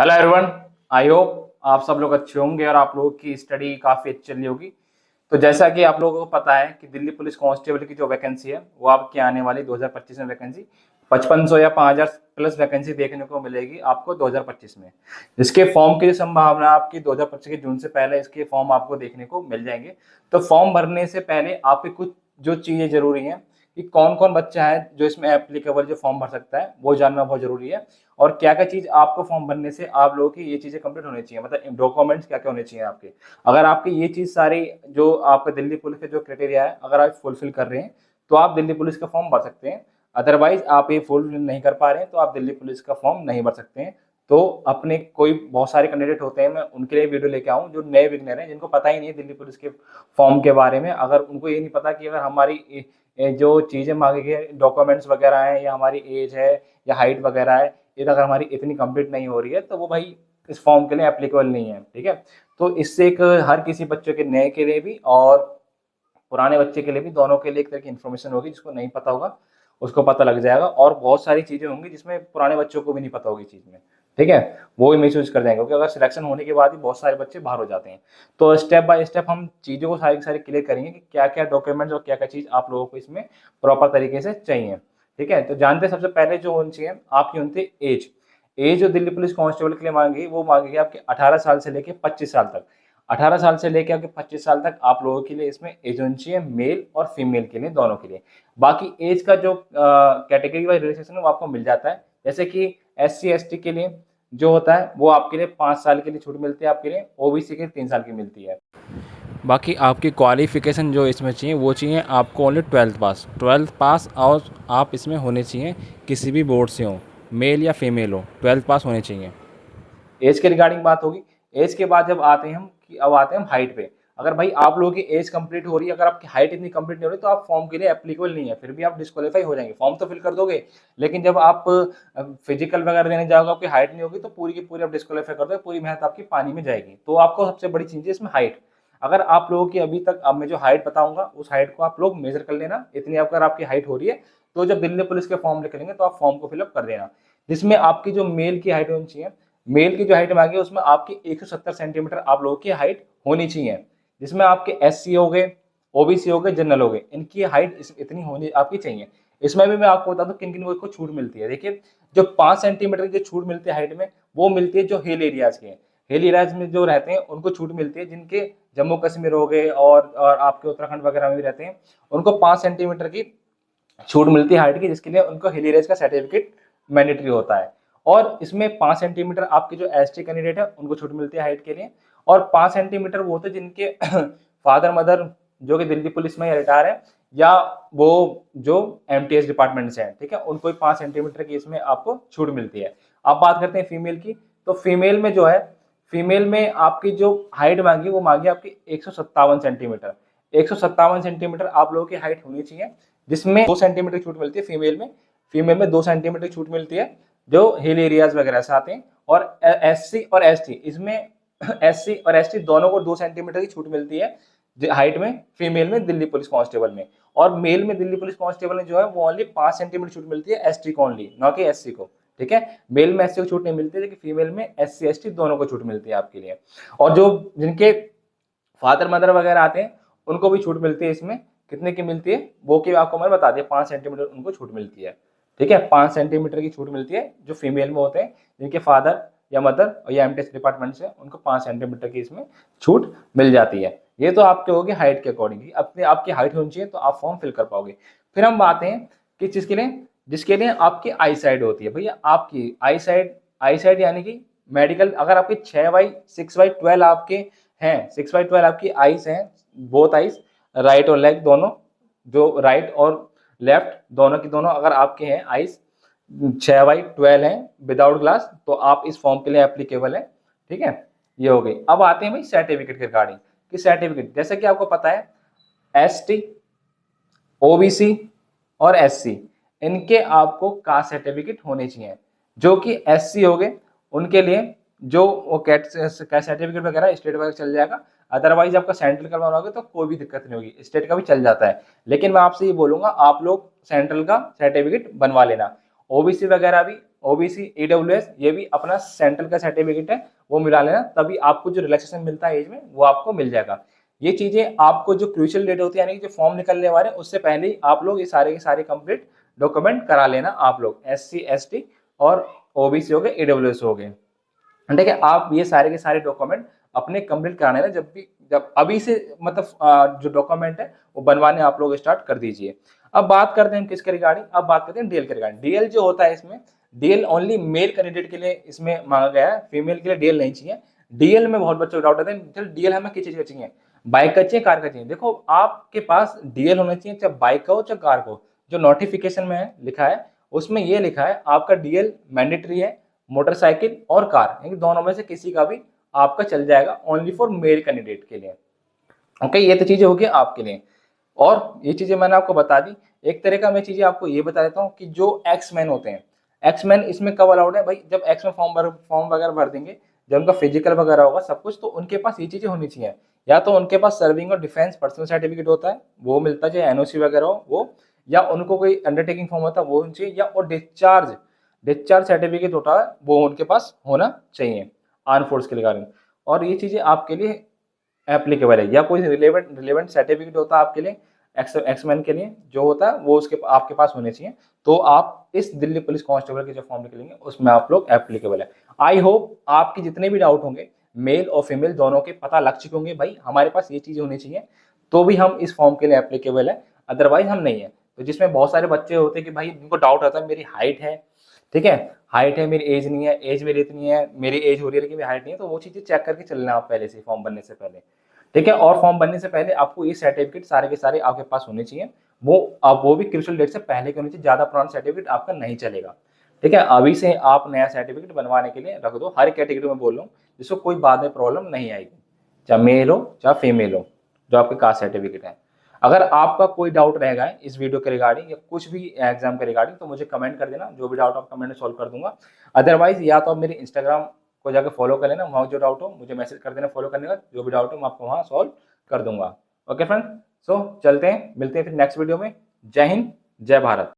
Hello everyone. I hope आप सब लोग अच्छे होंगे और आप लोगों की स्टडी काफ़ी अच्छी चल रही होगी। तो जैसा कि आप लोगों को पता है कि दिल्ली पुलिस कांस्टेबल की जो वैकेंसी है वो आपकी आने वाली 2025 में वैकेंसी 5500 या 5000 प्लस वैकेंसी देखने को मिलेगी आपको 2025 में। जिसके फॉर्म की संभावना आपकी 2025 के जून से पहले इसके फॉर्म आपको देखने को मिल जाएंगे। तो फॉर्म भरने से पहले आपकी कुछ जो चीज़ें जरूरी हैं कि कौन कौन बच्चा है जो इसमें एप्लीकेबल जो फॉर्म भर सकता है वो जानना बहुत जरूरी है। और क्या क्या चीज आपको फॉर्म भरने से आप लोगों की ये चीजें कंप्लीट होनी चाहिए, मतलब डॉक्यूमेंट्स क्या क्या होने चाहिए आपके। अगर आपकी ये चीज सारी जो आपका दिल्ली पुलिस के जो क्राइटेरिया है अगर आप फुलफिल कर रहे हैं तो आप दिल्ली पुलिस का फॉर्म भर सकते हैं। अदरवाइज आप ये फुलफिल नहीं कर पा रहे हैं तो आप दिल्ली पुलिस का फॉर्म नहीं भर सकते हैं। तो अपने कोई बहुत सारे कैंडिडेट होते हैं, मैं उनके लिए वीडियो लेके आऊँ जो नए बिगनर हैं जिनको पता ही नहीं है दिल्ली पुलिस के फॉर्म के बारे में। अगर उनको ये नहीं पता कि अगर हमारी जो चीज़ें मांगी गई डॉक्यूमेंट्स वगैरह हैं या हमारी एज है या हाइट वगैरह है, ये अगर हमारी इतनी कंप्लीट नहीं हो रही है तो वो भाई इस फॉर्म के लिए एप्लीकेबल नहीं है। ठीक है, तो इससे एक हर किसी बच्चे के नए के लिए भी और पुराने बच्चे के लिए भी दोनों के लिए एक तरह की इन्फॉर्मेशन होगी। जिसको नहीं पता होगा उसको पता लग जाएगा और बहुत सारी चीज़ें होंगी जिसमें पुराने बच्चों को भी नहीं पता होगी चीज़ में। ठीक है, वो भी महसूस कर जाएंगे क्योंकि अगर सिलेक्शन होने के बाद ही बहुत सारे बच्चे बाहर हो जाते हैं। तो स्टेप बाय स्टेप हम चीज़ों को सारी की सारी क्लियर करेंगे कि क्या क्या डॉक्यूमेंट्स और क्या क्या चीज़ आप लोगों को इसमें प्रॉपर तरीके से चाहिए। ठीक है, तो जानते हैं सबसे पहले जो होनी चाहिए आपकी होनी चाहिए एज। एज जो दिल्ली पुलिस कांस्टेबल के लिए मांगी वो मांगेगी आपके 18 साल से लेके 25 साल तक। 18 साल से लेके आपके 25 साल तक आप लोगों के लिए इसमें एज होनी चाहिए मेल और फीमेल के लिए, दोनों के लिए। बाकी एज का जो कैटेगरी वाइज रिलैक्सेशन है वो आपको मिल जाता है। जैसे कि SC ST के लिए जो होता है वो आपके लिए 5 साल के लिए छूट मिलती है, आपके लिए OBC के 3 साल की मिलती है। बाकी आपकी क्वालिफिकेशन जो इसमें चाहिए वो चाहिए आपको ओनली 12th पास और आप इसमें होने चाहिए किसी भी बोर्ड से हो, मेल या फीमेल हो, 12th पास होने चाहिए। एज के रिगार्डिंग बात होगी। एज के बाद जब आते हैं हम कि अब आते हैं हम हाइट पे। अगर भाई आप लोगों की एज कंप्लीट हो रही है, अगर आपकी हाइट इतनी कंप्लीट नहीं हो रही तो आप फॉर्म के लिए एप्लीकेबल नहीं है, फिर भी आप डिस्क्वालीफाई हो जाएंगे। फॉर्म तो फिल कर दोगे लेकिन जब आप फिजिकल वगैरह देने जाओगे आपकी हाइट नहीं होगी तो पूरी की पूरी आप डिस्क्वालीफाई कर दोगे, पूरी मेहनत आपकी पानी में जाएगी। तो आपको सबसे बड़ी चीज है इसमें हाइट। अगर आप लोगों की अभी तक अब मैं जो हाइट बताऊंगा उस हाइट को आप लोग मेजर कर लेना, इतनी अगर आपकी हाइट हो रही है तो जब दिल्ली पुलिस के फॉर्म निकलेंगे तो आप फॉर्म को फिलअप कर देना। जिसमें आपकी जो मेल की हाइट होनी चाहिए, मेल की जो हाइट मांगी है उसमें आपकी 170 सेंटीमीटर आप लोगों की हाइट होनी चाहिए। जिसमें आपके SC हो गए, OBC हो गए, जनरल हो गए, इनकी हाइट इतनी होनी आपकी चाहिए। इसमें भी मैं आपको बता दूं किन किन को छूट मिलती है। देखिए, जो 5 सेंटीमीटर की जो छूट मिलती है हाइट में वो मिलती है जो हिल एरियाज के हैं। हिल एरियाज में जो रहते हैं उनको छूट मिलती है, जिनके जम्मू कश्मीर हो गए और आपके उत्तराखंड वगैरह में भी रहते हैं उनको 5 सेंटीमीटर की छूट मिलती है हाइट की, जिसके लिए उनको हिल एरियाज का सर्टिफिकेट मैंडेटरी होता है। और इसमें 5 सेंटीमीटर आपके जो ST कैंडिडेट है उनको छूट मिलती है हाइट के लिए। और 5 सेंटीमीटर वो होते हैं जिनके फादर मदर जो कि दिल्ली पुलिस में रिटायर है या वो जो MTS डिपार्टमेंट से है, ठीक है, उनको 5 सेंटीमीटर की इसमें आपको छूट मिलती है। अब बात करते हैं फीमेल की। तो फीमेल में जो है, फीमेल में आपकी जो हाइट मांगी वो मांगी आपकी 157 सेंटीमीटर। 157 सेंटीमीटर आप लोगों की हाइट होनी चाहिए, जिसमें 2 सेंटीमीटर छूट मिलती है फीमेल में। फीमेल में 2 सेंटीमीटर छूट मिलती है जो हिल एरियाज वगैरह से आते हैं। और SC और ST इसमें SC और ST दोनों को 2 सेंटीमीटर की छूट मिलती है हाइट में, फीमेल में दिल्ली पुलिस कांस्टेबल में। और मेल में दिल्ली पुलिस कांस्टेबल में जो है वो ओनली 5 सेंटीमीटर छूट मिलती है ST को ओनली, ना कि SC को। ठीक है, मेल में SC को छूट नहीं मिलती है लेकिन फीमेल में SC ST दोनों को छूट मिलती है आपके लिए। और जो जिनके फादर मदर वगैरह आते हैं उनको भी छूट मिलती है। इसमें कितने की मिलती है वो कि आपको मैंने बता दिया, 5 सेंटीमीटर उनको छूट मिलती है। ठीक है, 5 सेंटीमीटर की छूट मिलती है जो फीमेल में होते हैं, जिनके फादर या मदर या MTS डिपार्टमेंट से उनको 5 सेंटीमीटर की इसमें छूट मिल जाती है। ये तो आपके होगी हाइट के अकॉर्डिंग, अपने आपकी हाइट होनी चाहिए तो आप फॉर्म फिल कर पाओगे। फिर हम बात हैं किस चीज के लिए, जिसके लिए आपकी आई साइड होती है। भैया आपकी आई साइड यानी कि मेडिकल, अगर आपके 6/6/12 आपके हैं, 6/12 आपकी आइज हैं, बोथ आइज, राइट और लेफ्ट दोनों, जो राइट और लेफ्ट दोनों की दोनों अगर आपके हैं आइज 6/12 हैं विदाउट ग्लास तो आप इस फॉर्म के लिए एप्लीकेबल है। ठीक है, ये हो गई। अब आते हैं भाई सर्टिफिकेट के रिगार्डिंग कि सर्टिफिकेट, जैसे कि आपको पता है ST, OBC और SC इनके आपको कास्ट सर्टिफिकेट होने चाहिए। जो कि SC हो गए उनके लिए जो वो कैस्ट सर्टिफिकेट वगैरह स्टेट वगैरह चल जाएगा। अदरवाइज आपका सेंट्रल का बनवाओगे तो कोई भी दिक्कत नहीं होगी, स्टेट का भी चल जाता है। लेकिन मैं आपसे ये बोलूंगा आप लोग सेंट्रल का सर्टिफिकेट बनवा लेना। OBC वगैरह भी ओबीसी, ईडब्ल्यूएस, ये भी अपना सेंट्रल का सर्टिफिकेट है, वो मिला लेना, तभी आपको जो रिलैक्सेशन मिलता है एज में वो आपको मिल जाएगा। ये चीजें आपको जो क्रूशियल डेट होती है, यानी कि जो फॉर्म निकलने वाले हैं उससे पहले ही आप लोग ये सारे के सारे कंप्लीट डॉक्यूमेंट करा लेना। आप लोग SC ST और ओबीसी हो गए, ईडब्ल्यूएस हो गए, ठीक है। आप ये सारे के सारे डॉक्यूमेंट अपने कंप्लीट कराने ना, जब अभी से मतलब जो डॉक्यूमेंट है वो बनवाने आप लोग स्टार्ट कर दीजिए। अब बात करते हैं किसके रिगार्डिंग, अब बात करते हैं डीएल के रिगार्डिंग। डीएल जो होता है इसमें, डीएल ओनली मेल कैंडिडेट के लिए इसमें मांगा गया है, फीमेल के लिए डीएल नहीं चाहिए। डीएल में बहुत बच्चों को डाउट आता है, डीएल हमें किस चीज का चाहिए, बाइक का चाहिए, कार का चाहिए। देखो आपके पास डीएल होना चाहिए, चाहे बाइक का हो चाहे कार का हो। जो नोटिफिकेशन में लिखा है उसमें ये लिखा है आपका डीएल मैंडेटरी है, मोटरसाइकिल और कार, यानी दोनों में से किसी का भी आपका चल जाएगा, ओनली फॉर मेल कैंडिडेट के लिए। ओके, ये तो चीजें होगी आपके लिए। और ये चीजें मैंने आपको बता दी। एक तरह का मैं चीजें आपको ये बता देता हूँ कि जो एक्समैन होते हैं, एक्समैन इसमें कब अलाउड है भाई, जब एक्समैन फॉर्म वगैरह भर देंगे, जब उनका फिजिकल वगैरह होगा सब कुछ, तो उनके पास ये चीजें होनी चाहिए। या तो उनके पास सर्विंग और डिफेंस पर्सनल सर्टिफिकेट होता है, वो मिलता है, चाहे एनओसी वगैरह हो वो, या उनको कोई अंडरटेकिंग फॉर्म होता है वो होना चाहिए, या और डिस्चार्ज सर्टिफिकेट होता है वो उनके पास होना चाहिए आर्म फोर्स के रिगार्डिंग। और ये चीजें आपके लिए एप्लीकेबल है, या कोई रिलेवेंट सर्टिफिकेट होता है आपके लिए एक्समैन के लिए जो होता है वो उसके आपके पास होने चाहिए, तो आप इस दिल्ली पुलिस कांस्टेबल के जो फॉर्म निकलेंगे उसमें आप लोग एप्लीकेबल है। आई होप आपके जितने भी डाउट होंगे मेल और फीमेल दोनों के पता लग चुके होंगे, भाई हमारे पास ये चीजें होनी चाहिए तो भी हम इस फॉर्म के लिए एप्लीकेबल है, अदरवाइज हम नहीं है। तो जिसमें बहुत सारे बच्चे होते हैं कि भाई उनको डाउट आता है मेरी हाइट है, ठीक है, हाइट है मेरी एज नहीं है, एज मेरी इतनी है, मेरी एज हो रही है लेकिन मेरी हाइट नहीं है, तो वो चीजें चेक करके चलना आप पहले से फॉर्म बनने से पहले, ठीक है। और फॉर्म बनने से पहले आपको ये सर्टिफिकेट सारे के सारे आपके पास होने चाहिए, वो अब वो भी क्रूशियल डेट से पहले के होने चाहिए, ज्यादा पुराना सर्टिफिकेट आपका नहीं चलेगा, ठीक है। अभी से आप नया सर्टिफिकेट बनवाने के लिए रख दो, हर कैटेगरी में बोल रहा हूँ, जिसको कोई बाद में प्रॉब्लम नहीं आएगी, चाहे मेल हो चाहे फीमेल हो, जो आपके कास्ट सर्टिफिकेट है। अगर आपका कोई डाउट रहेगा इस वीडियो के रिगार्डिंग या कुछ भी एग्जाम के रिगार्डिंग, तो मुझे कमेंट कर देना, जो भी डाउट आप कमेंट में सॉल्व कर दूंगा। अदरवाइज या तो आप मेरे इंस्टाग्राम को जाकर फॉलो कर लेना, वहाँ जो डाउट हो मुझे मैसेज कर देना फॉलो करने का, जो भी डाउट हो मैं आपको वहाँ सॉल्व कर दूंगा। ओके फ्रेंड, सो चलते हैं, मिलते हैं फिर नेक्स्ट वीडियो में। जय हिंद, जय भारत।